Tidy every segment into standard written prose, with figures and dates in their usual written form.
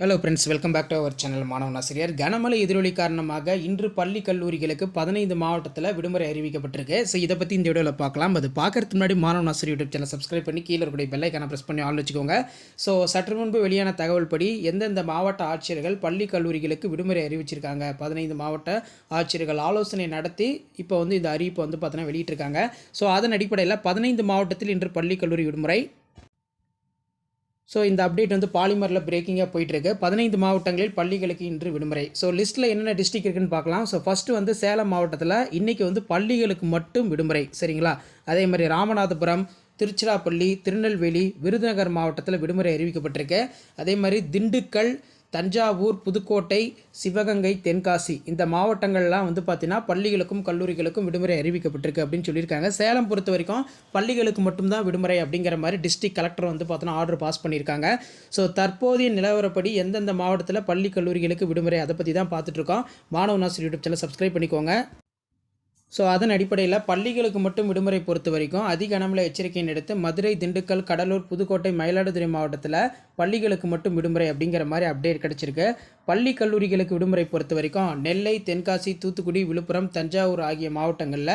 Hello friends, welcome back to our channel. மாணவன் ஆசிரியர். கனமழை எதிரொலி காரணமாக இன்று பள்ளி கல்லூரிகளுக்கு 15 மாவட்டத்தில் விடுமுறை அறிவிக்கப்பட்டிருக்கு. ஸோ இதை பற்றி இந்த வீடியோவில் பார்க்கலாம். அது பார்க்கறதுக்கு முன்னாடி மாணவன் ஆசிரியர் யூடியூப் சேனல் சப்ஸ்கிரைப் பண்ணி கீழே இருக்கக்கூடிய பெல் ஐக்கானை ப்ரெஸ் பண்ணி ஆன் வச்சுக்கோங்க. ஸோ சற்று முன்பு வெளியான தகவல் படி எந்தெந்த மாவட்ட ஆட்சியர்கள் பள்ளி கல்லூரிகளுக்கு விடுமுறை அறிவிச்சிருக்காங்க, 15 மாவட்ட ஆட்சியர்கள் ஆலோசனை நடத்தி இப்போ இந்த அறிவிப்பை பார்த்தீங்கன்னா வெளியிட்டிருக்காங்க. ஸோ அதன் அடிப்படையில் 15 மாவட்டத்தில் இன்று பள்ளி கல்லூரி விடுமுறை. ஸோ இந்த அப்டேட் பாலிமரில் பிரேக்கிங்காக போயிட்டுருக்கு. 15 மாவட்டங்களில் பள்ளிகளுக்கு இன்று விடுமுறை. ஸோ லிஸ்ட்டில் என்னென்ன டிஸ்ட்ரிக்ட் இருக்குன்னு பார்க்கலாம். ஸோ ஃபஸ்ட்டு சேலம் மாவட்டத்தில் இன்றைக்கி பள்ளிகளுக்கு மட்டும் விடுமுறை, சரிங்களா. அதே மாதிரி ராமநாதபுரம், திருச்சிராப்பள்ளி, திருநெல்வேலி, விருதுநகர் மாவட்டத்தில் விடுமுறை அறிவிக்கப்பட்டிருக்கு. அதே மாதிரி திண்டுக்கல், தஞ்சாவூர், புதுக்கோட்டை, சிவகங்கை, தென்காசி இந்த மாவட்டங்கள்லாம் பார்த்தீங்கன்னா பள்ளிகளுக்கும் கல்லூரிகளுக்கும் விடுமுறை அறிவிக்கப்பட்டிருக்கு அப்படின்னு சொல்லியிருக்காங்க. சேலம் பொறுத்த வரைக்கும் பள்ளிகளுக்கு மட்டும்தான் விடுமுறை அப்படிங்கிற மாதிரி டிஸ்ட்ரிக்ட் கலெக்டர் பார்த்தீங்கன்னா ஆர்டர் பாஸ் பண்ணியிருக்காங்க. ஸோ தற்போதைய நிலவரப்படி எந்தெந்த மாவட்டத்தில் பள்ளி கல்லூரிகளுக்கு விடுமுறை அதை பற்றி தான் பார்த்துட்ருக்கோம். மாணவன் ஆசிரியர் யூடியூப் சேனல் சப்ஸ்கிரைப் பண்ணிக்கோங்க. ஸோ அதன் அடிப்படையில் பள்ளிகளுக்கு மட்டும் விடுமுறை பொறுத்த வரைக்கும் அதிக கனமழை எச்சரிக்கையின் எடுத்து மதுரை, திண்டுக்கல், கடலூர், புதுக்கோட்டை, மயிலாடுதுறை மாவட்டத்தில் பள்ளிகளுக்கு மட்டும் விடுமுறை அப்படிங்கிற மாதிரி அப்டேட் கிடச்சிருக்கு. பள்ளி கல்லூரிகளுக்கு விடுமுறை பொறுத்த வரைக்கும் நெல்லை, தென்காசி, தூத்துக்குடி, விழுப்புரம், தஞ்சாவூர் ஆகிய மாவட்டங்களில்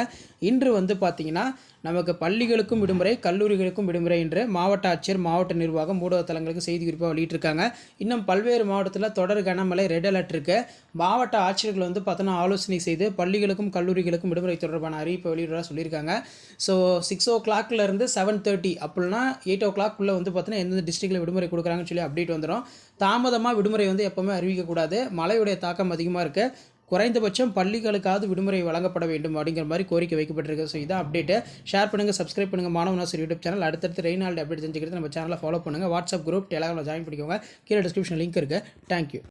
இன்று பார்த்திங்கன்னா நமக்கு பள்ளிகளுக்கும் விடுமுறை, கல்லூரிகளுக்கும் விடுமுறை என்று மாவட்ட ஆட்சியர், மாவட்ட நிர்வாகம், ஊடக தளங்களுக்கு செய்தி குறிப்பாக வெளியிட்டிருக்காங்க. இன்னும் பல்வேறு மாவட்டத்தில் தொடர் கனமழை, ரெட் அலர்ட் இருக்குது. மாவட்ட ஆட்சியர்கள் பார்த்தோன்னா ஆலோசனை செய்து பள்ளிகளுக்கும் கல்லூரிகளுக்கும் விடுமுறை தொடர்பான அறிவிப்பை வெளியிடுறதா சொல்லியிருக்காங்க. ஸோ 6 o'clockலேருந்து 7:30 அப்படின்னா 8 o'clock பார்த்தீங்கன்னா எந்தெந்த டிஸ்ட்ரிக்டில் விடுமுறை கொடுக்குறாங்கன்னு சொல்லி அப்டேட் வந்துடும். தாமதமாக விடுமுறை எப்போவுமே அறிவிக்கக்கூடாது. மழையுடைய தாக்கம் அதிகமாக இருக்குது. குறைந்தபட்சம் பள்ளிகளுக்காவது விடுமுறை வழங்கப்பட வேண்டும் அப்படிங்கிற மாதிரி கோரிக்கை வைக்கப்பட்டிருக்கு. ஸோ இதான் அப்டேட்டு. ஷேர் பண்ணுங்கள், சப்ஸ்கிரைப் பண்ணுங்கள். மாணவன் ஆசிரியர் யூடியூப் சேனல். அடுத்தடுத்து ரெய்னால்டு அப்டேட் தெரிஞ்சுக்கிறது நம்ம சேனலை ஃபாலோ பண்ணுங்கள். வாட்ஸ்அப் குரூப், டெலகிராமில் ஜாயின் பண்ணிக்கோங்க. கீழே டிஸ்கிரிப்ஷன் லிங்க் இருக்குது. தேங்க்யூ.